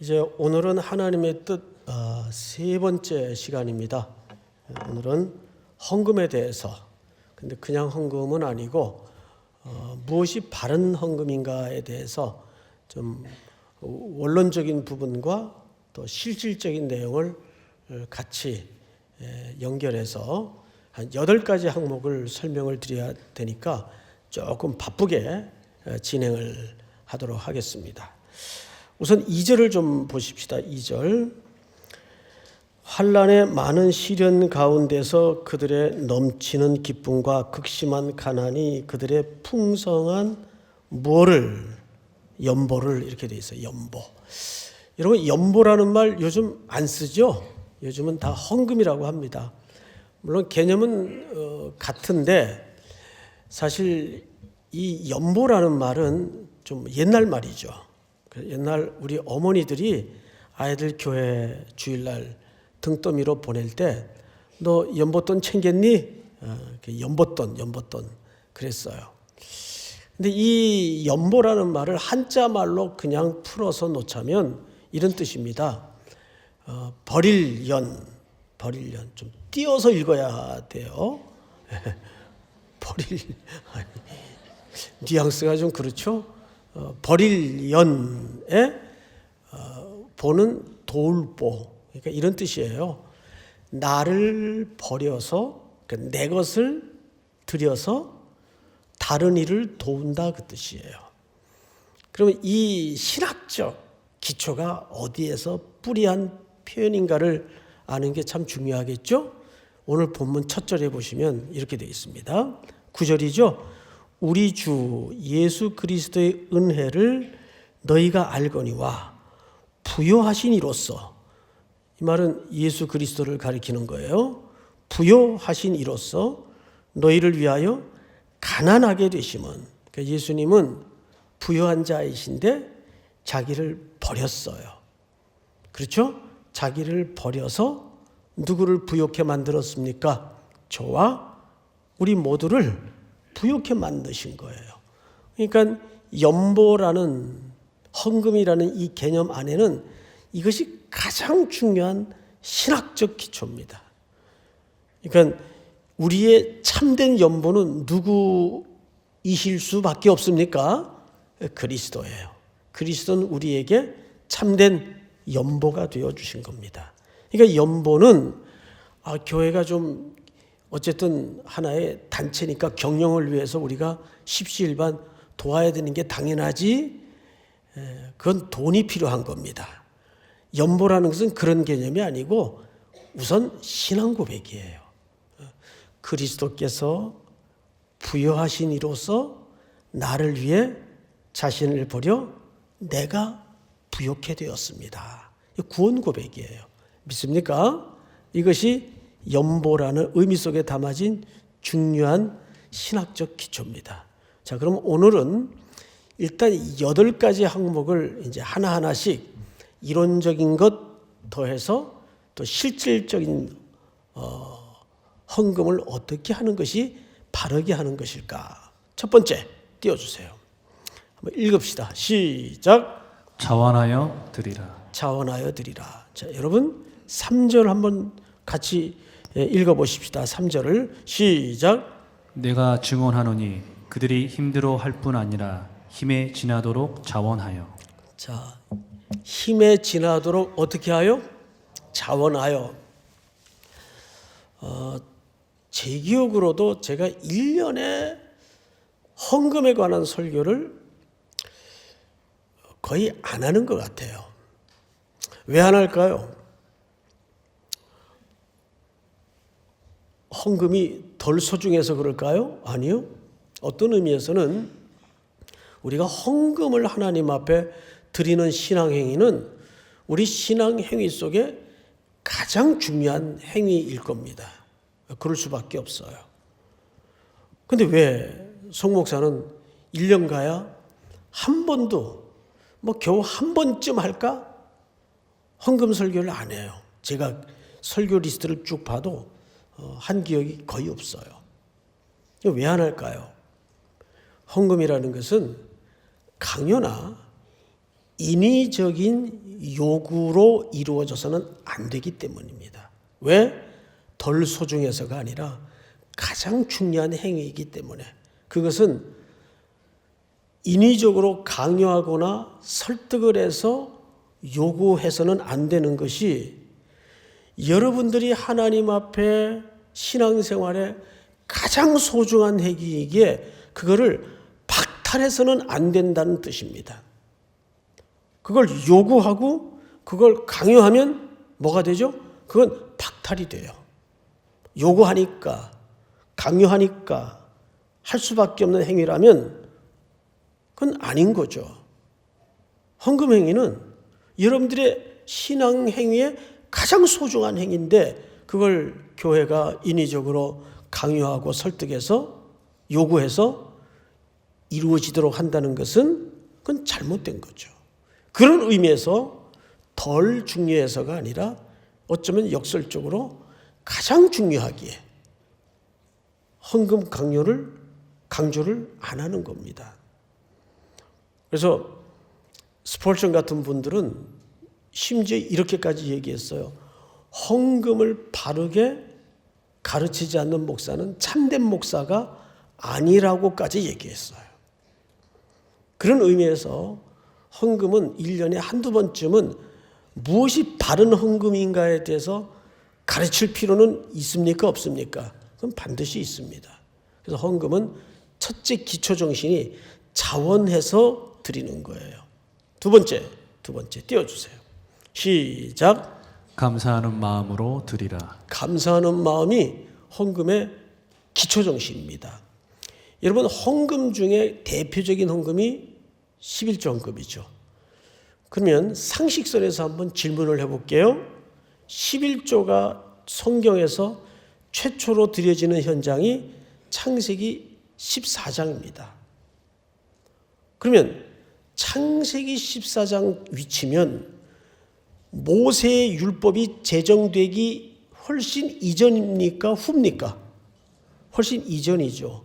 이제 오늘은 하나님의 뜻 세 번째 시간입니다. 오늘은 헌금에 대해서, 근데 그냥 헌금은 아니고 무엇이 바른 헌금인가에 대해서 좀 원론적인 부분과 또 실질적인 내용을 같이 연결해서 한 8가지 항목을 설명을 드려야 되니까 조금 바쁘게 진행을 하도록 하겠습니다. 우선 2절을 좀 보십시다. 2절. 환난의 많은 시련 가운데서 그들의 넘치는 기쁨과 극심한 가난이 그들의 풍성한 연보를 이렇게 돼 있어요. 연보. 여러분, 연보라는 말 요즘 안 쓰죠? 요즘은 다 헌금이라고 합니다. 물론 개념은 같은데 사실 이 연보라는 말은 좀 옛날 말이죠. 옛날 우리 어머니들이 아이들 교회 주일날 등더미로 보낼 때 너 연보돈 챙겼니? 연보돈 그랬어요. 근데 이 연보라는 말을 한자 말로 그냥 풀어서 놓자면 이런 뜻입니다. 버릴 연 좀 띄어서 읽어야 돼요. 뉘앙스가 좀 그렇죠. 버릴 연에 보는 도울보, 그러니까 이런 뜻이에요. 나를 버려서, 그러니까 내 것을 들여서 다른 일을 도운다, 그 뜻이에요. 그러면 이 신학적 기초가 어디에서 뿌리한 표현인가를 아는 게 참 중요하겠죠? 오늘 본문 첫 절에 보시면 이렇게 되어 있습니다. 9절이죠. 우리 주 예수 그리스도의 은혜를 너희가 알거니와 부요하신 이로써, 이 말은 예수 그리스도를 가리키는 거예요. 부요하신 이로써 너희를 위하여 가난하게 되심은, 그러니까 예수님은 부요한 자이신데 자기를 버렸어요. 그렇죠? 자기를 버려서 누구를 부요케 만들었습니까? 저와 우리 모두를 부요케 만드신 거예요. 그러니까 연보라는, 헌금이라는 이 개념 안에는 이것이 가장 중요한 신학적 기초입니다. 그러니까 우리의 참된 연보는 누구이실 수밖에 없습니까? 그리스도예요. 그리스도는 우리에게 참된 연보가 되어주신 겁니다. 그러니까 연보는 교회가 좀 어쨌든 하나의 단체니까 경영을 위해서 우리가 십시일반 도와야 되는 게 당연하지, 그건 돈이 필요한 겁니다. 연보라는 것은 그런 개념이 아니고 우선 신앙 고백이에요. 그리스도께서 부요하신 이로써 나를 위해 자신을 버려 내가 부요케 되었습니다. 구원 고백이에요. 믿습니까? 이것이 연보라는 의미 속에 담아진 중요한 신학적 기초입니다. 자, 그럼 오늘은 일단 8가지 항목을 이제 하나하나씩 이론적인 것 더해서 또 실질적인 헌금을 어떻게 하는 것이 바르게 하는 것일까? 첫 번째, 띄워주세요. 한번 읽읍시다. 시작. 자원하여 드리라. 자원하여 드리라. 자, 여러분 3절 한번 같이 읽어보십시다. 3절을 시작. 내가 증언하노니 그들이 힘들어 할 뿐 아니라 힘에 지나도록 자원하여. 자, 힘에 지나도록 어떻게 하여? 자원하여. 제 기억으로도 제가 1년에 헌금에 관한 설교를 거의 안 하는 것 같아요. 왜 안 할까요? 헌금이 덜 소중해서 그럴까요? 아니요. 어떤 의미에서는 우리가 헌금을 하나님 앞에 드리는 신앙행위는 우리 신앙행위 속에 가장 중요한 행위일 겁니다. 그럴 수밖에 없어요. 근데 왜 송 목사는 1년 가야 한 번도, 겨우 한 번쯤 할까? 헌금 설교를 안 해요. 제가 설교 리스트를 쭉 봐도 한 기억이 거의 없어요. 왜 안 할까요? 헌금이라는 것은 강요나 인위적인 요구로 이루어져서는 안 되기 때문입니다. 왜? 덜 소중해서가 아니라 가장 중요한 행위이기 때문에. 그것은 인위적으로 강요하거나 설득을 해서 요구해서는 안 되는 것이, 여러분들이 하나님 앞에 신앙생활에 가장 소중한 행위이기에 그거를 박탈해서는 안 된다는 뜻입니다. 그걸 요구하고 그걸 강요하면 뭐가 되죠? 그건 박탈이 돼요. 요구하니까, 강요하니까 할 수밖에 없는 행위라면 그건 아닌 거죠. 헌금 행위는 여러분들의 신앙 행위에 가장 소중한 행위인데, 그걸 교회가 인위적으로 강요하고 설득해서 요구해서 이루어지도록 한다는 것은 그건 잘못된 거죠. 그런 의미에서 덜 중요해서가 아니라 어쩌면 역설적으로 가장 중요하기에 헌금 강조를 안 하는 겁니다. 그래서 스폴전 같은 분들은 심지어 이렇게까지 얘기했어요. 헌금을 바르게 가르치지 않는 목사는 참된 목사가 아니라고까지 얘기했어요. 그런 의미에서 헌금은 1년에 한두 번쯤은 무엇이 바른 헌금인가에 대해서 가르칠 필요는 있습니까? 없습니까? 그건 반드시 있습니다. 그래서 헌금은 첫째 기초 정신이 자원해서 드리는 거예요. 두 번째 띄워주세요. 시작. 감사하는 마음으로 드리라. 감사하는 마음이 헌금의 기초 정신입니다. 여러분, 헌금 중에 대표적인 헌금이 11조 헌금이죠. 그러면 상식선에서 한번 질문을 해볼게요. 11조가 성경에서 최초로 드려지는 현장이 창세기 14장입니다. 그러면 창세기 14장 위치면 모세의 율법이 제정되기 훨씬 이전입니까? 후입니까? 훨씬 이전이죠.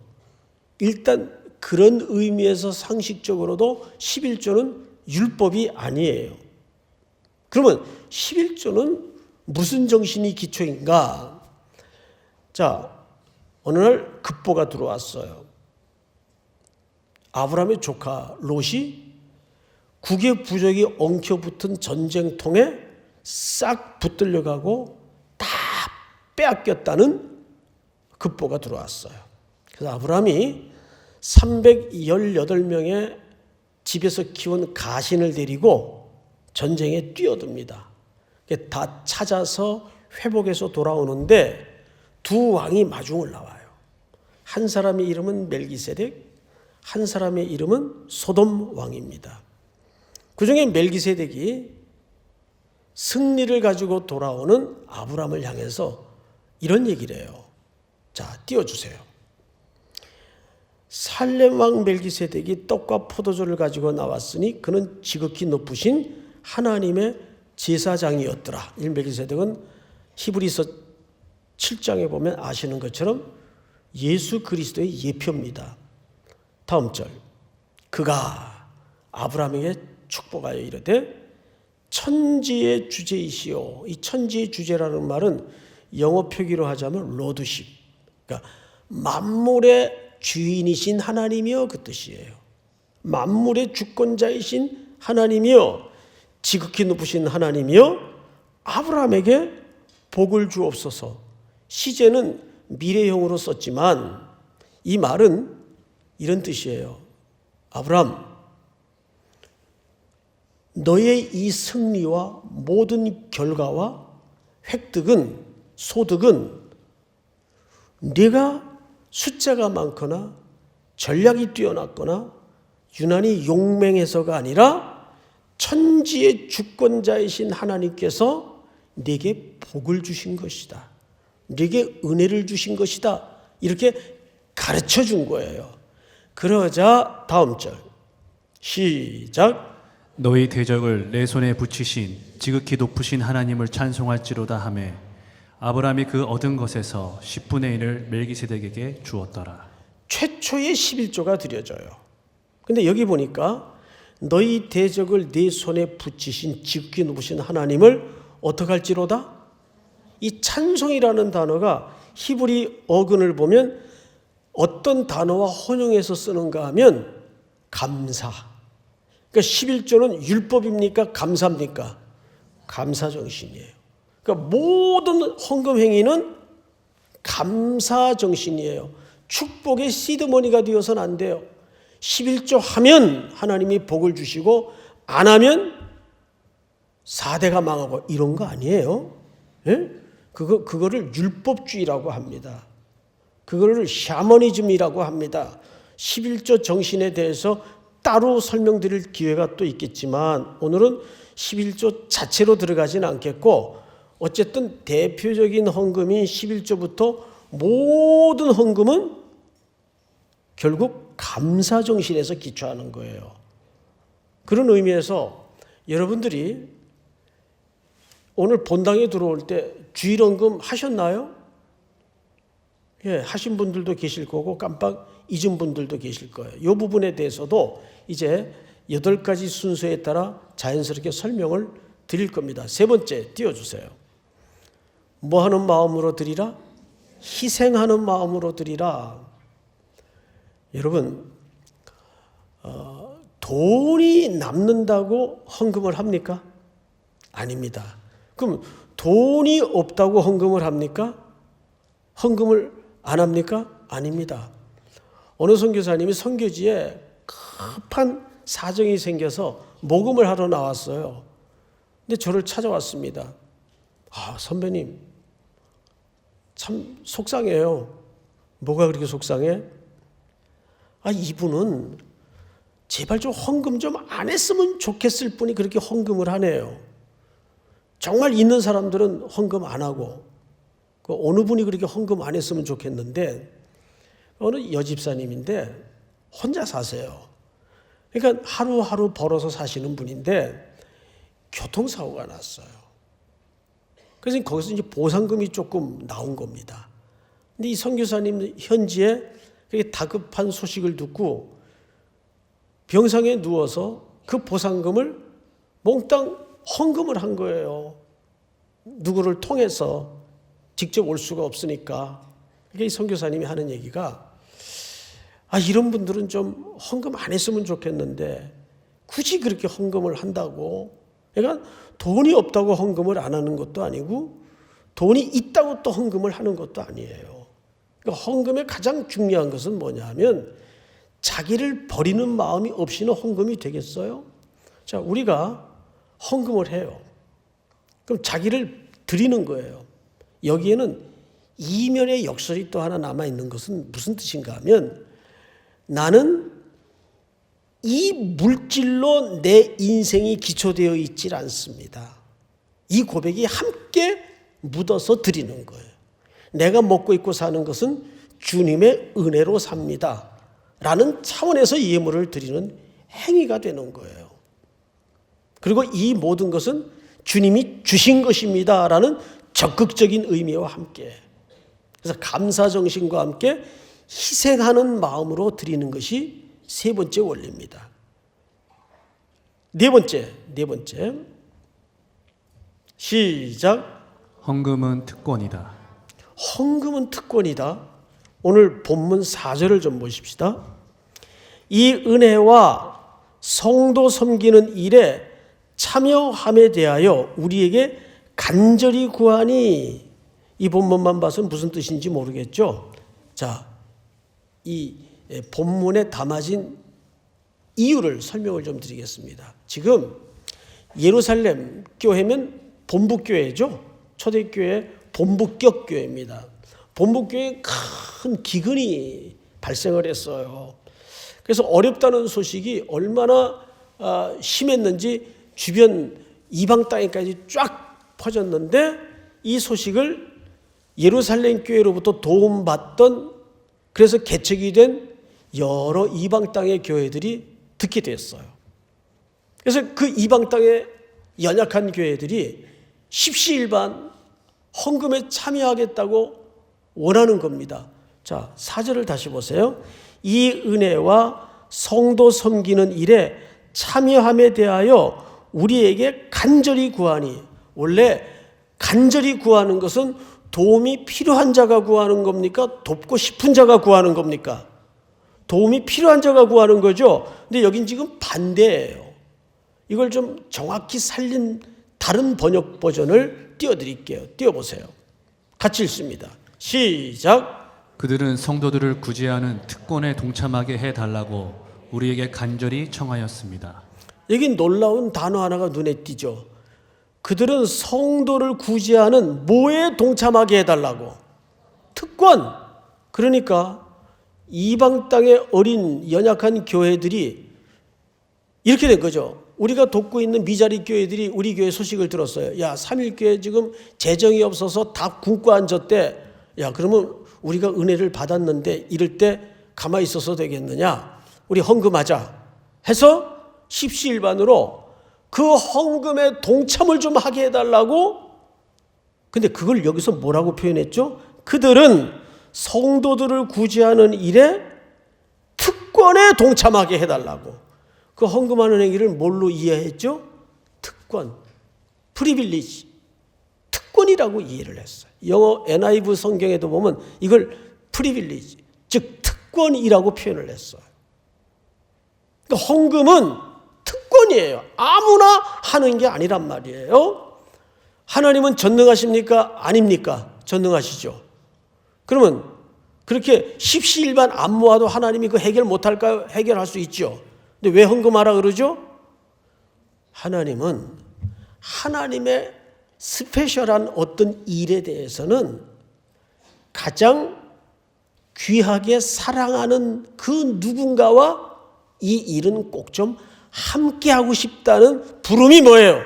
일단 그런 의미에서 상식적으로도 11조는 율법이 아니에요. 그러면 11조는 무슨 정신이 기초인가? 자, 어느 날 급보가 들어왔어요. 아브라함의 조카 롯이 국의 부적이 엉켜붙은 전쟁통에 싹 붙들려가고 다 빼앗겼다는 급보가 들어왔어요. 그래서 아브라함이 318명의 집에서 키운 가신을 데리고 전쟁에 뛰어듭니다. 다 찾아서 회복해서 돌아오는데 두 왕이 마중을 나와요. 한 사람의 이름은 멜기세덱, 한 사람의 이름은 소돔 왕입니다. 그 중에 멜기세덱이 승리를 가지고 돌아오는 아브라함을 향해서 이런 얘기를 해요. 자, 띄워주세요. 살렘 왕 멜기세덱이 떡과 포도주를 가지고 나왔으니 그는 지극히 높으신 하나님의 제사장이었더라. 이 멜기세덱은 히브리서 7장에 보면 아시는 것처럼 예수 그리스도의 예표입니다. 다음 절. 그가 아브라함에게 축복하여 이르되 천지의 주제이시오. 이 천지의 주제라는 말은 영어 표기로 하자면 로드십. 그러니까 만물의 주인이신 하나님이여, 그 뜻이에요. 만물의 주권자이신 하나님이여, 지극히 높으신 하나님이여, 아브라함에게 복을 주옵소서. 시제는 미래형으로 썼지만 이 말은 이런 뜻이에요. 아브라함, 너의 이 승리와 모든 결과와 획득은, 소득은 네가 숫자가 많거나 전략이 뛰어났거나 유난히 용맹해서가 아니라 천지의 주권자이신 하나님께서 네게 복을 주신 것이다. 네게 은혜를 주신 것이다. 이렇게 가르쳐 준 거예요. 그러자 다음 절 시작. 너희 대적을 내 손에 붙이신 지극히 높으신 하나님을 찬송할지로다 하매 아브라함이 그 얻은 것에서 10분의 1을 멜기세덱에게 주었더라. 최초의 11조가 드려져요. 근데 여기 보니까 너희 대적을 네 손에 붙이신 지극히 높으신 하나님을 어떻게 할지로다? 이 찬송이라는 단어가 히브리 어근을 보면 어떤 단어와 혼용해서 쓰는가 하면 감사. 그러니까 11조는 율법입니까? 감사입니까? 감사 정신이에요. 그러니까 모든 헌금 행위는 감사 정신이에요. 축복의 시드머니가 되어서는 안 돼요. 11조 하면 하나님이 복을 주시고 안 하면 4대가 망하고 이런 거 아니에요. 예? 그거를 율법주의라고 합니다. 그거를 샤머니즘이라고 합니다. 11조 정신에 대해서 따로 설명드릴 기회가 또 있겠지만 오늘은 11조 자체로 들어가지는 않겠고 어쨌든 대표적인 헌금인 11조부터 모든 헌금은 결국 감사 정신에서 기초하는 거예요. 그런 의미에서 여러분들이 오늘 본당에 들어올 때 주일 헌금 하셨나요? 예, 하신 분들도 계실 거고 깜빡 잊은 분들도 계실 거예요. 이 부분에 대해서도 이제 8가지 순서에 따라 자연스럽게 설명을 드릴 겁니다. 세 번째 띄워주세요. 뭐 하는 마음으로 드리라? 희생하는 마음으로 드리라. 여러분, 돈이 남는다고 헌금을 합니까? 아닙니다. 그럼 돈이 없다고 헌금을 합니까? 헌금을 안 합니까? 아닙니다. 어느 선교사님이 선교지에 급한 사정이 생겨서 모금을 하러 나왔어요. 근데 저를 찾아왔습니다. 선배님, 참 속상해요. 뭐가 그렇게 속상해? 이분은 제발 좀 헌금 좀 안 했으면 좋겠을 뿐이 그렇게 헌금을 하네요. 정말 있는 사람들은 헌금 안 하고 어느 분이 그렇게 헌금 안 했으면 좋겠는데 어느 여집사님인데 혼자 사세요. 그러니까 하루하루 벌어서 사시는 분인데 교통사고가 났어요. 그래서 거기서 이제 보상금이 조금 나온 겁니다. 근데 이 선교사님 현지에 그렇게 다급한 소식을 듣고 병상에 누워서 그 보상금을 몽땅 헌금을 한 거예요. 누구를 통해서 직접 올 수가 없으니까. 그러니까 이 선교사님이 하는 얘기가 이런 분들은 좀 헌금 안 했으면 좋겠는데 굳이 그렇게 헌금을 한다고. 그러니까 돈이 없다고 헌금을 안 하는 것도 아니고 돈이 있다고 또 헌금을 하는 것도 아니에요. 그러니까 헌금의 가장 중요한 것은 뭐냐 하면 자기를 버리는 마음이 없이는 헌금이 되겠어요? 자, 우리가 헌금을 해요. 그럼 자기를 드리는 거예요. 여기에는 이면의 역설이 또 하나 남아있는 것은 무슨 뜻인가 하면 나는 이 물질로 내 인생이 기초되어 있질 않습니다. 이 고백이 함께 묻어서 드리는 거예요. 내가 먹고 입고 사는 것은 주님의 은혜로 삽니다. 라는 차원에서 예물을 드리는 행위가 되는 거예요. 그리고 이 모든 것은 주님이 주신 것입니다. 라는 적극적인 의미와 함께. 그래서 감사정신과 함께 희생하는 마음으로 드리는 것이 세 번째 원리입니다. 네 번째. 시작. 헌금은 특권이다. 헌금은 특권이다. 오늘 본문 4절을 좀 보십시다. 이 은혜와 성도 섬기는 일에 참여함에 대하여 우리에게 간절히 구하니, 이 본문만 봐서는 무슨 뜻인지 모르겠죠. 자, 이 본문에 담아진 이유를 설명을 좀 드리겠습니다. 지금 예루살렘 교회면 본부교회죠. 초대교회 본부격 교회입니다. 본부교회에 큰 기근이 발생을 했어요. 그래서 어렵다는 소식이 얼마나 심했는지 주변 이방 땅에까지 쫙 퍼졌는데 이 소식을 예루살렘 교회로부터 도움받던, 그래서 개척이 된 여러 이방 땅의 교회들이 듣게 됐어요. 그래서 그 이방 땅의 연약한 교회들이 십시일반 헌금에 참여하겠다고 원하는 겁니다. 자, 4절을 다시 보세요. 이 은혜와 성도 섬기는 일에 참여함에 대하여 우리에게 간절히 구하니, 원래 간절히 구하는 것은 도움이 필요한 자가 구하는 겁니까? 돕고 싶은 자가 구하는 겁니까? 도움이 필요한 자가 구하는 거죠. 근데 여긴 지금 반대예요. 이걸 좀 정확히 살린 다른 번역 버전을 띄워드릴게요. 띄워보세요. 같이 읽습니다. 시작. 그들은 성도들을 구제하는 특권에 동참하게 해달라고 우리에게 간절히 청하였습니다. 여기 놀라운 단어 하나가 눈에 띄죠. 그들은 성도를 구제하는 뭐에 동참하게 해달라고? 특권. 그러니까 이방 땅의 어린 연약한 교회들이 이렇게 된 거죠. 우리가 돕고 있는 미자리 교회들이 우리 교회 소식을 들었어요. 야, 삼일교회 지금 재정이 없어서 다 굶고 앉았대. 야, 그러면 우리가 은혜를 받았는데 이럴 때 가만히 있어서 되겠느냐? 우리 헌금하자 해서 십시일반으로 그 헌금에 동참을 좀 하게 해달라고. 근데 그걸 여기서 뭐라고 표현했죠? 그들은 성도들을 구제하는 일에 특권에 동참하게 해달라고. 그 헌금하는 행위를 뭘로 이해했죠? 특권, 프리빌리지, 특권이라고 이해를 했어요. 영어 NIV 성경에도 보면 이걸 프리빌리지, 즉 특권이라고 표현을 했어요. 그러니까 헌금은 특권이에요. 아무나 하는 게 아니란 말이에요. 하나님은 전능하십니까? 아닙니까? 전능하시죠. 그러면 그렇게 십시일반 안 모아도 하나님이 그 해결 못할까요? 해결할 수 있죠. 근데 왜 헌금하라 그러죠? 하나님은 하나님의 스페셜한 어떤 일에 대해서는 가장 귀하게 사랑하는 그 누군가와 이 일은 꼭 좀 함께하고 싶다는 부름이 뭐예요?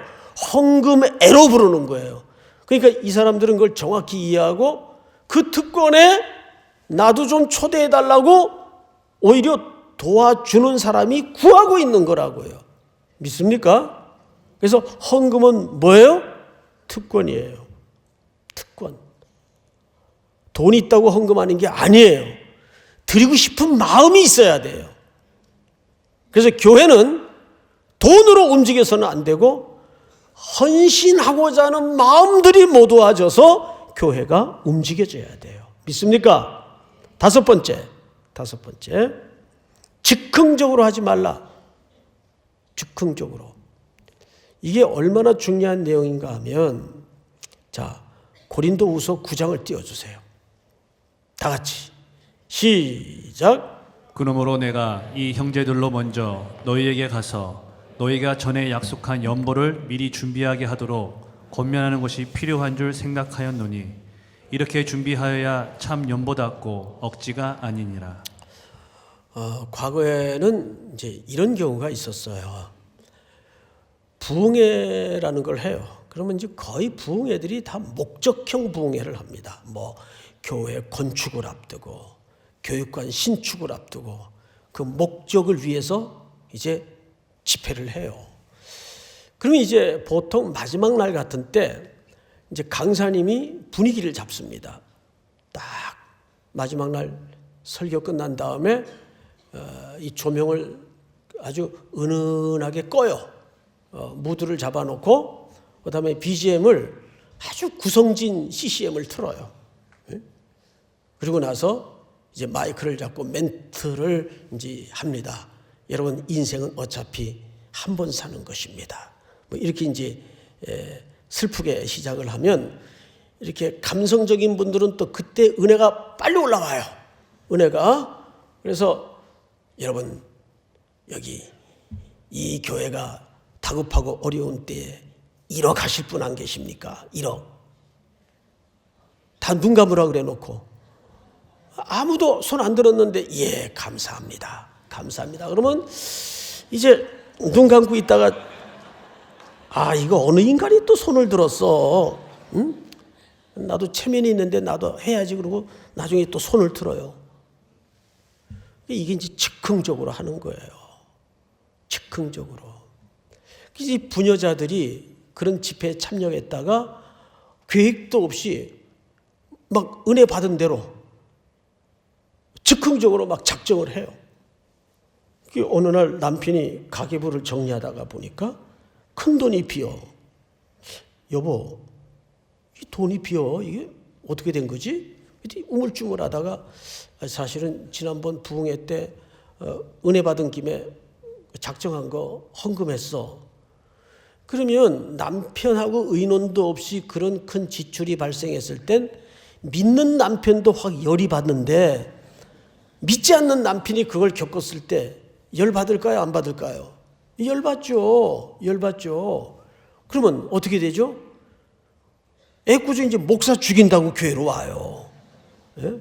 헌금애로 부르는 거예요. 그러니까 이 사람들은 그걸 정확히 이해하고 그 특권에 나도 좀 초대해달라고 오히려 도와주는 사람이 구하고 있는 거라고요. 믿습니까? 그래서 헌금은 뭐예요? 특권이에요. 특권. 돈이 있다고 헌금하는 게 아니에요. 드리고 싶은 마음이 있어야 돼요. 그래서 교회는 돈으로 움직여서는 안 되고 헌신하고자 하는 마음들이 모두와져서 교회가 움직여져야 돼요. 믿습니까? 다섯 번째. 즉흥적으로 하지 말라. 즉흥적으로. 이게 얼마나 중요한 내용인가 하면, 자, 고린도후서 9장을 띄워주세요. 다 같이 시작. 그러므로 내가 이 형제들로 먼저 너희에게 가서 너희가 전에 약속한 연보를 미리 준비하게 하도록 권면하는 것이 필요한 줄 생각하였노니 이렇게 준비하여야 참 연보답고 억지가 아니니라. 과거에는 이제 이런 경우가 있었어요. 부흥회라는 걸 해요. 그러면 이제 거의 부흥회들이 다 목적형 부흥회를 합니다. 뭐 교회 건축을 앞두고 교육관 신축을 앞두고 그 목적을 위해서 이제 집회를 해요. 그러면 이제 보통 마지막 날 같은 때 이제 강사님이 분위기를 잡습니다. 딱 마지막 날 설교 끝난 다음에 이 조명을 아주 은은하게 꺼요. 무드를 잡아놓고 그다음에 BGM을 아주 구성진 CCM을 틀어요. 그리고 나서 이제 마이크를 잡고 멘트를 이제 합니다. 여러분 인생은 어차피 한 번 사는 것입니다. 뭐 이렇게 이제 슬프게 시작을 하면 이렇게 감성적인 분들은 또 그때 은혜가 빨리 올라와요. 은혜가. 그래서 여러분 여기 이 교회가 다급하고 어려운 때에 1억 하실 분 안 계십니까? 1억. 다 눈 감으라 그래 놓고 아무도 손 안 들었는데 예 감사합니다. 감사합니다. 그러면 이제 눈 감고 있다가 아 이거 어느 인간이 또 손을 들었어. 응? 나도 체면이 있는데 나도 해야지. 그러고 나중에 또 손을 들어요. 이게 이제 즉흥적으로 하는 거예요. 즉흥적으로. 이 부녀자들이 그런 집회에 참여했다가 계획도 없이 막 은혜 받은 대로 즉흥적으로 막 작정을 해요. 어느 날 남편이 가계부를 정리하다가 보니까 큰 돈이 비어. 여보, 이 돈이 비어. 이게 어떻게 된 거지? 우물쭈물하다가 사실은 지난번 부흥회 때 은혜 받은 김에 작정한 거 헌금했어. 그러면 남편하고 의논도 없이 그런 큰 지출이 발생했을 땐 믿는 남편도 확 열이 받는데 믿지 않는 남편이 그걸 겪었을 때 열 받을까요? 안 받을까요? 열 받죠. 열 받죠. 그러면 어떻게 되죠? 애꿎은 이제 목사 죽인다고 교회로 와요. 예?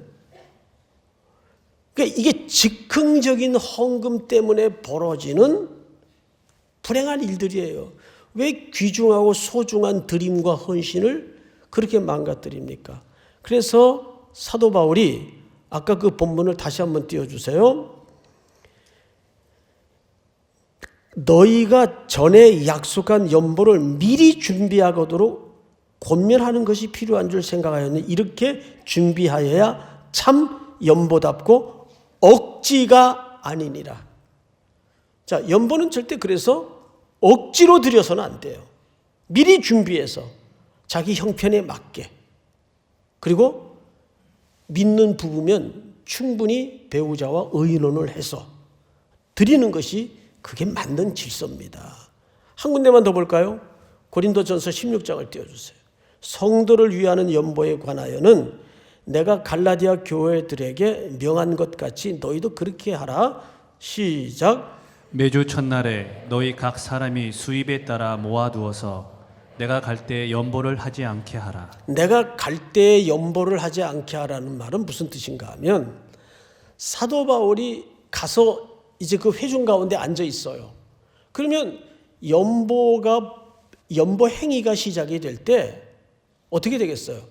그러니까 이게 즉흥적인 헌금 때문에 벌어지는 불행한 일들이에요. 왜 귀중하고 소중한 드림과 헌신을 그렇게 망가뜨립니까? 그래서 사도 바울이 아까 그 본문을 다시 한번 띄워주세요. 너희가 전에 약속한 연보를 미리 준비하도록 권면하는 것이 필요한 줄 생각하였는데 이렇게 준비하여야 참 연보답고 억지가 아니니라. 자, 연보는 절대 그래서 억지로 드려서는 안 돼요. 미리 준비해서 자기 형편에 맞게. 그리고 믿는 부부면 충분히 배우자와 의논을 해서 드리는 것이 그게 맞는 질서입니다. 한 군데만 더 볼까요? 고린도전서 16장을 띄워주세요. 성도를 위하는 연보에 관하여는 내가 갈라디아 교회들에게 명한 것 같이 너희도 그렇게 하라. 시작. 매주 첫날에 너희 각 사람이 수입에 따라 모아두어서 내가 갈 때 연보를 하지 않게 하라. 내가 갈 때 연보를 하지 않게 하라는 말은 무슨 뜻인가 하면 사도 바울이 가서 이제 그 회중 가운데 앉아 있어요. 그러면 연보 행위가 시작이 될 때 어떻게 되겠어요?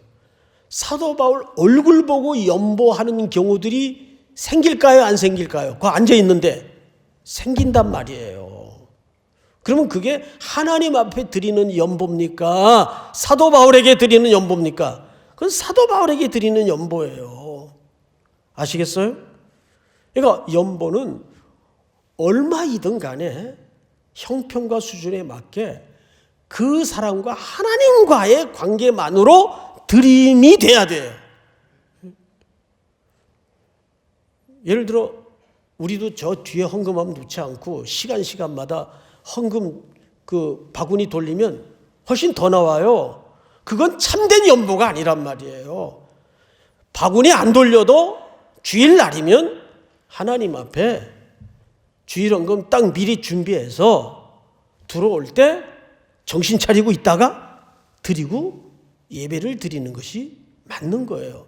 사도 바울 얼굴 보고 연보하는 경우들이 생길까요? 안 생길까요? 그 앉아 있는데 생긴단 말이에요. 그러면 그게 하나님 앞에 드리는 연보입니까? 사도 바울에게 드리는 연보입니까? 그건 사도 바울에게 드리는 연보예요. 아시겠어요? 그러니까 연보는 얼마이든 간에 형편과 수준에 맞게 그 사람과 하나님과의 관계만으로 드림이 돼야 돼요. 예를 들어 우리도 저 뒤에 헌금하면 놓지 않고 시간마다 헌금 그 바구니 돌리면 훨씬 더 나와요. 그건 참된 연보가 아니란 말이에요. 바구니 안 돌려도 주일 날이면 하나님 앞에 주일 헌금 딱 미리 준비해서 들어올 때 정신 차리고 있다가 드리고 예배를 드리는 것이 맞는 거예요.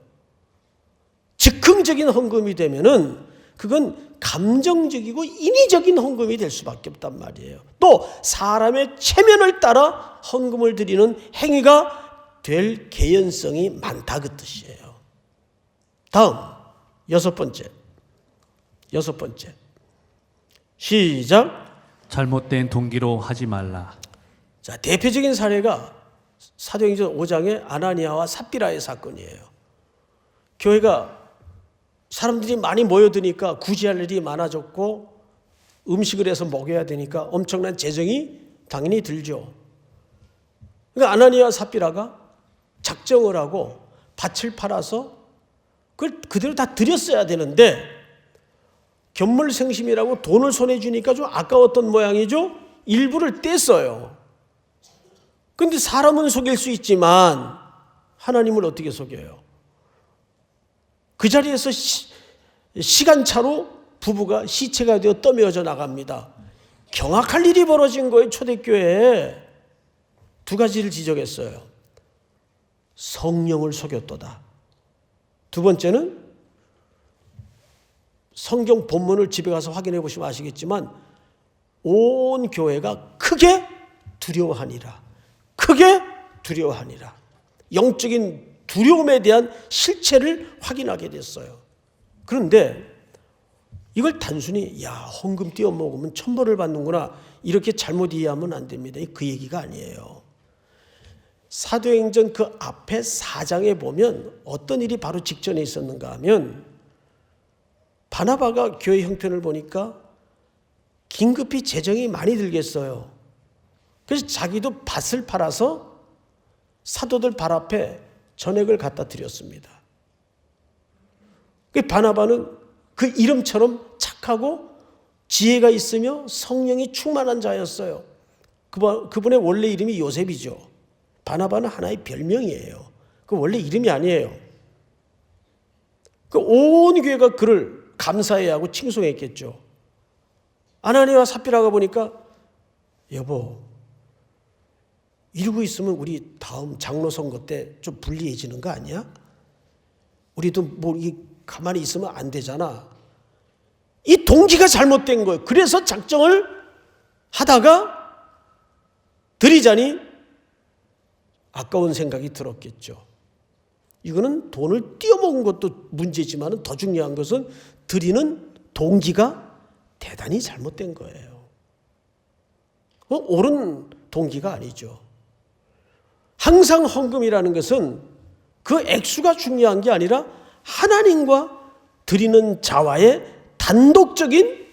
즉흥적인 헌금이 되면은 그건 감정적이고 인위적인 헌금이 될 수밖에 없단 말이에요. 또 사람의 체면을 따라 헌금을 드리는 행위가 될 개연성이 많다 그 뜻이에요. 다음 여섯 번째. 시작. 잘못된 동기로 하지 말라. 자, 대표적인 사례가 사도행전 5장의 아나니아와 삽비라의 사건이에요. 교회가 사람들이 많이 모여드니까 구제할 일이 많아졌고 음식을 해서 먹여야 되니까 엄청난 재정이 당연히 들죠. 그러니까 아나니아와 삽비라가 작정을 하고 밭을 팔아서 그걸 그대로 다 드렸어야 되는데 견물생심이라고 돈을 손에 주니까 좀 아까웠던 모양이죠. 일부를 뗐어요. 그런데 사람은 속일 수 있지만 하나님을 어떻게 속여요? 그 자리에서 시간차로 부부가 시체가 되어 떠미어져 나갑니다. 경악할 일이 벌어진 거예요. 초대교회에. 두 가지를 지적했어요. 성령을 속였도다. 두 번째는 성경 본문을 집에 가서 확인해 보시면 아시겠지만 온 교회가 크게 두려워하니라. 크게 두려워하니라. 영적인 두려움에 대한 실체를 확인하게 됐어요. 그런데 이걸 단순히 헌금 띄워 먹으면 천벌을 받는구나 이렇게 잘못 이해하면 안 됩니다. 그 얘기가 아니에요. 사도행전 그 앞에 4장에 보면 어떤 일이 바로 직전에 있었는가 하면 바나바가 교회 형편을 보니까 긴급히 재정이 많이 들겠어요. 그래서 자기도 밭을 팔아서 사도들 발 앞에 전액을 갖다 드렸습니다. 바나바는 그 이름처럼 착하고 지혜가 있으며 성령이 충만한 자였어요. 그분의 원래 이름이 요셉이죠. 바나바는 하나의 별명이에요. 그 원래 이름이 아니에요. 온 교회가 그를 감사해야 하고 칭송했겠죠. 아나니와 삽비라가 보니까 여보, 이러고 있으면 우리 다음 장로 선거 때 좀 불리해지는 거 아니야? 우리도 뭐 가만히 있으면 안 되잖아. 이 동기가 잘못된 거예요. 그래서 작정을 하다가 드리자니 아까운 생각이 들었겠죠. 이거는 돈을 띄어먹은 것도 문제지만 더 중요한 것은 드리는 동기가 대단히 잘못된 거예요. 옳은 동기가 아니죠. 항상 헌금이라는 것은 그 액수가 중요한 게 아니라 하나님과 드리는 자와의 단독적인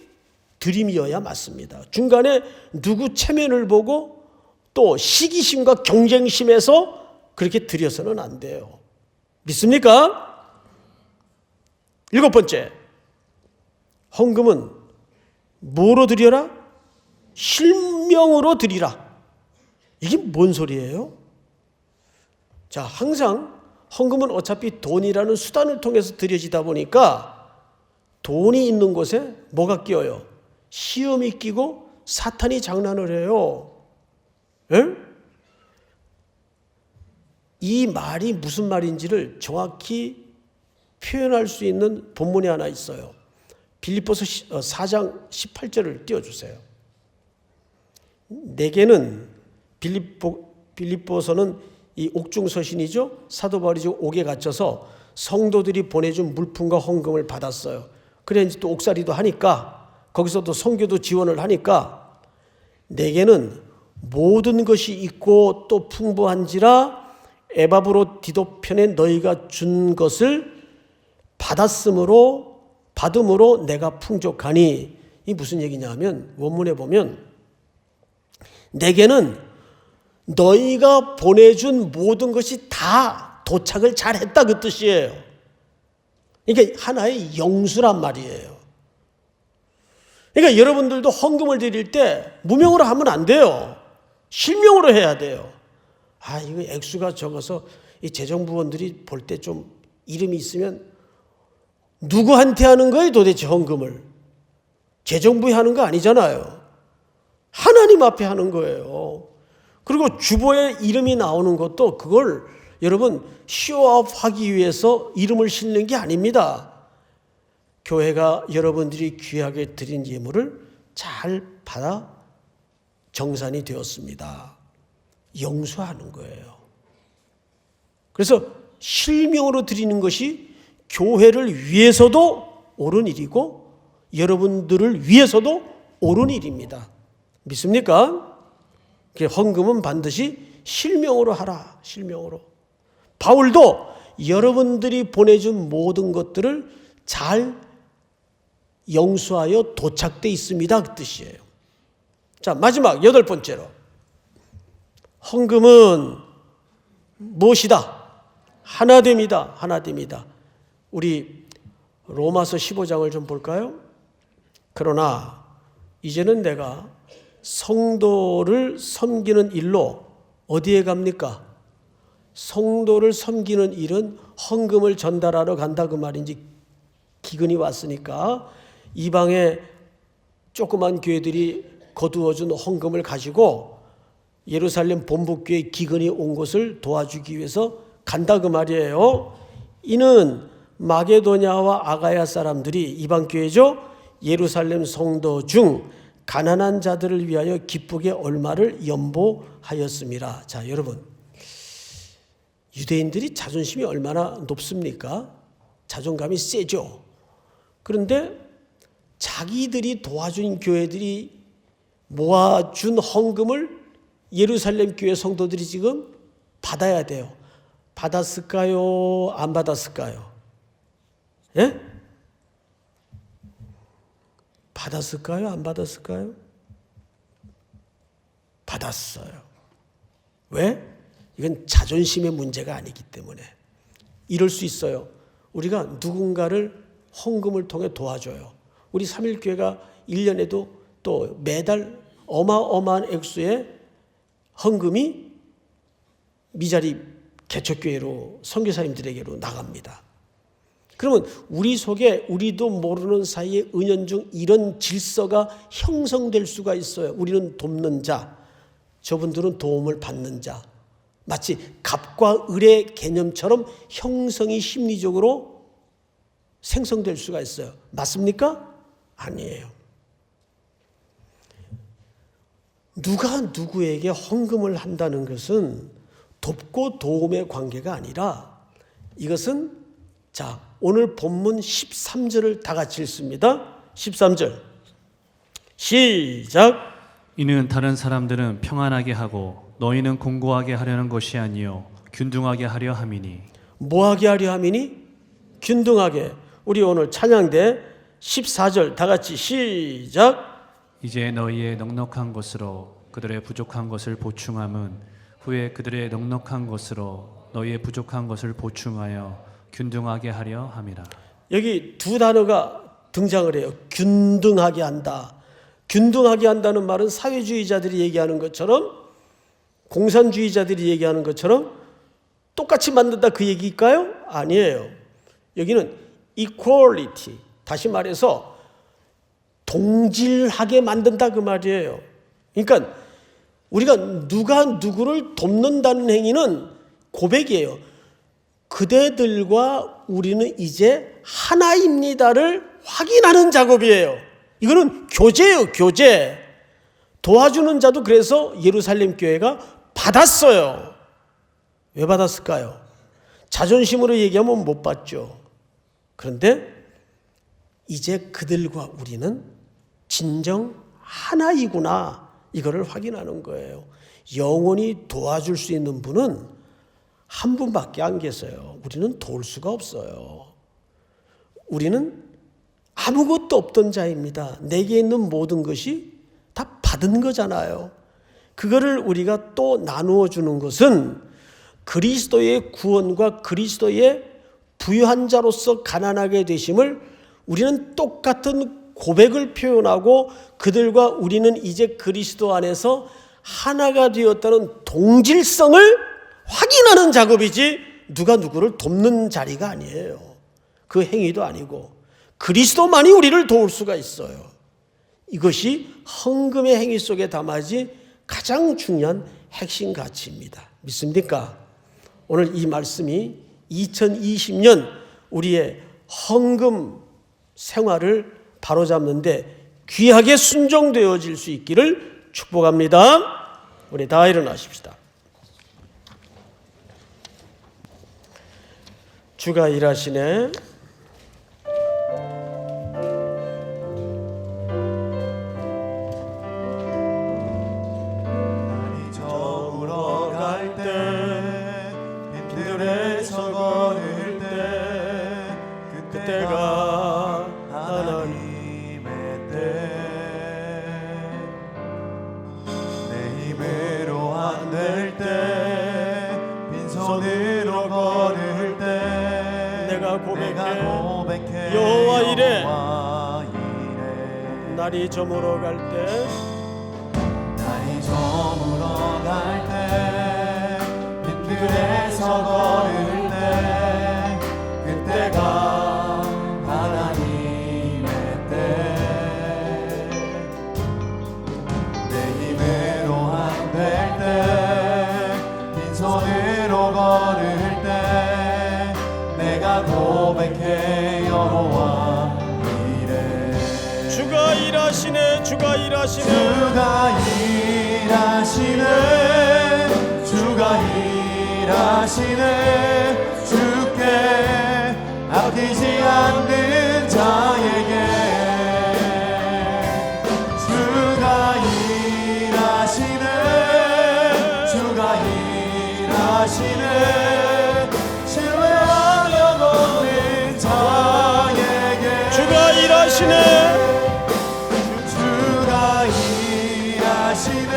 드림이어야 맞습니다. 중간에 누구 체면을 보고 또 시기심과 경쟁심에서 그렇게 드려서는 안 돼요. 믿습니까? 7번째, 헌금은 뭐로 드려라? 실명으로 드리라. 이게 뭔 소리예요? 자, 항상 헌금은 어차피 돈이라는 수단을 통해서 드려지다 보니까 돈이 있는 곳에 뭐가 끼어요? 시험이 끼고 사탄이 장난을 해요. 에? 이 말이 무슨 말인지를 정확히 표현할 수 있는 본문이 하나 있어요. 빌립보서 4장 18절을 띄워주세요. 내게는 빌립보서는 이 옥중서신이죠. 사도 바울이 옥에 갇혀서 성도들이 보내준 물품과 헌금을 받았어요. 그래 이제 또 옥살이도 하니까 거기서도 선교도 지원을 하니까 내게는 모든 것이 있고 또 풍부한지라 에바브로 디도편에 너희가 준 것을 받음으로 내가 풍족하니. 이 무슨 얘기냐 하면 원문에 보면 내게는 너희가 보내준 모든 것이 다 도착을 잘했다 그 뜻이에요. 이게 하나의 영수란 말이에요. 그러니까 여러분들도 헌금을 드릴 때 무명으로 하면 안 돼요. 실명으로 해야 돼요. 이거 액수가 적어서 이 재정부원들이 볼 때 좀 이름이 있으면 누구한테 하는 거예요 도대체 헌금을? 재정부에 하는 거 아니잖아요. 하나님 앞에 하는 거예요. 그리고 주보에 이름이 나오는 것도 그걸 여러분 쇼업하기 위해서 이름을 싣는 게 아닙니다. 교회가 여러분들이 귀하게 드린 예물을 잘 받아 정산이 되었습니다. 영수하는 거예요. 그래서 실명으로 드리는 것이 교회를 위해서도 옳은 일이고 여러분들을 위해서도 옳은 일입니다. 믿습니까? 헌금은 반드시 실명으로 하라. 실명으로. 바울도 여러분들이 보내준 모든 것들을 잘 영수하여 도착돼 있습니다. 그 뜻이에요. 자, 마지막 8번째로 헌금은 무엇이다? 하나됨이다. 하나됨이다. 우리 로마서 15장을 좀 볼까요? 그러나 이제는 내가 성도를 섬기는 일로 어디에 갑니까? 성도를 섬기는 일은 헌금을 전달하러 간다 그 말인지 기근이 왔으니까 이방의 조그만 교회들이 거두어준 헌금을 가지고 예루살렘 본부교회 기근이 온 것을 도와주기 위해서 간다 그 말이에요. 이는 마게도냐와 아가야 사람들이 이방 교회죠. 예루살렘 성도 중 가난한 자들을 위하여 기쁘게 얼마를 연보하였음이라. 자, 여러분, 유대인들이 자존심이 얼마나 높습니까? 자존감이 세죠. 그런데 자기들이 도와준 교회들이 모아준 헌금을 예루살렘 교회 성도들이 지금 받아야 돼요. 받았을까요? 안 받았을까요? 예? 받았을까요? 안 받았을까요? 받았어요. 왜? 이건 자존심의 문제가 아니기 때문에. 이럴 수 있어요. 우리가 누군가를 헌금을 통해 도와줘요. 우리 삼일교회가 1년에도 또 매달 어마어마한 액수의 헌금이 미자리 개척교회로 선교사님들에게로 나갑니다. 그러면 우리 속에 우리도 모르는 사이에 은연중 이런 질서가 형성될 수가 있어요. 우리는 돕는 자, 저분들은 도움을 받는 자. 마치 갑과 을의 개념처럼 형성이 심리적으로 생성될 수가 있어요. 맞습니까? 아니에요. 누가 누구에게 헌금을 한다는 것은 돕고 도움의 관계가 아니라 이것은 자, 오늘 본문 13절을 다 같이 읽습니다. 13절 시작. 이는 다른 사람들은 평안하게 하고 너희는 공고하게 하려는 것이 아니요 균등하게 하려 함이니. 뭐하게 하려 함이니? 균등하게. 우리 오늘 찬양대 14절 다 같이 시작. 이제 너희의 넉넉한 것으로 그들의 부족한 것을 보충함은 후에 그들의 넉넉한 것으로 너희의 부족한 것을 보충하여 균등하게 하려 함이라. 여기 두 단어가 등장을 해요. 균등하게 한다. 균등하게 한다는 말은 사회주의자들이 얘기하는 것처럼, 공산주의자들이 얘기하는 것처럼 똑같이 만든다 그 얘기일까요? 아니에요. 여기는 equality, 다시 말해서 동질하게 만든다 그 말이에요. 그러니까 우리가 누가 누구를 돕는다는 행위는 고백이에요. 그대들과 우리는 이제 하나입니다를 확인하는 작업이에요. 이거는 교제예요, 교제. 도와주는 자도 그래서 예루살렘 교회가 받았어요. 왜 받았을까요? 자존심으로 얘기하면 못 받죠. 그런데 이제 그들과 우리는 진정 하나이구나, 이거를 확인하는 거예요. 영원히 도와줄 수 있는 분은 한 분밖에 안 계세요. 우리는 도울 수가 없어요. 우리는 아무것도 없던 자입니다. 내게 있는 모든 것이 다 받은 거잖아요. 그거를 우리가 또 나누어 주는 것은 그리스도의 구원과 그리스도의 부유한 자로서 가난하게 되심을 우리는 똑같은 고백을 표현하고 그들과 우리는 이제 그리스도 안에서 하나가 되었다는 동질성을 확인하는 작업이지 누가 누구를 돕는 자리가 아니에요. 그 행위도 아니고 그리스도만이 우리를 도울 수가 있어요. 이것이 헌금의 행위 속에 담아지 가장 중요한 핵심 가치입니다. 믿습니까? 오늘 이 말씀이 2020년 우리의 헌금 생활을 바로잡는데 귀하게 순종되어질 수 있기를 축복합니다. 우리 다 일어나십시다. 주가 일하시네. 날이 저물어 갈 때 빈들에서 걸을 때 그때가 하나님의 때 내 힘으로 안 될 때 빈손으로 걸을 때 내가 고백해 여호와 이래. 이래 날이 저물어 갈 때 날이 저물어 갈 때 빈들에서 걸을 때 그때가 하나님의 때 내 힘으로 안 될 때 빈손으로 걸을 때 내가 고백해 여호와 이래 주가 일하시네. 주가 일하시네. 주가 일하시네 주가 일하시네 주께 아끼지 않는 자에게 주가 일하시네 주가 일하시네 신뢰하려 없는 자에게 주가 일하시네. 일하시네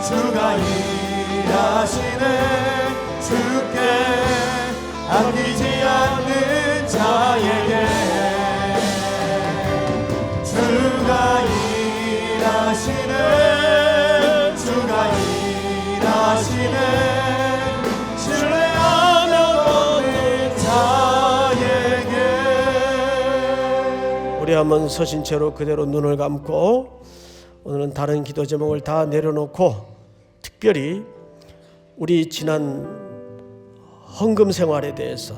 주가 일하시네 주께 아끼지 않는 자에게 주가 일하시네 주가 일하시네 신뢰하며 걷는 자에게. 우리 한번 서신 채로 그대로 눈을 감고 오늘은 다른 기도 제목을 다 내려놓고 특별히 우리 지난 헌금 생활에 대해서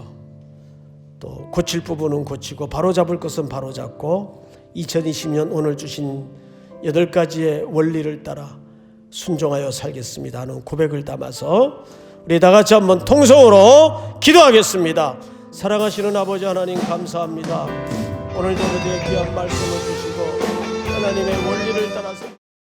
또 고칠 부분은 고치고 바로잡을 것은 바로잡고 2020년 오늘 주신 8가지의 원리를 따라 순종하여 살겠습니다 하는 고백을 담아서 우리 다 같이 한번 통성으로 기도하겠습니다. 사랑하시는 아버지 하나님 감사합니다. 오늘도 우리에게 귀한 말씀을 주시고 하나님의 원리를 따라서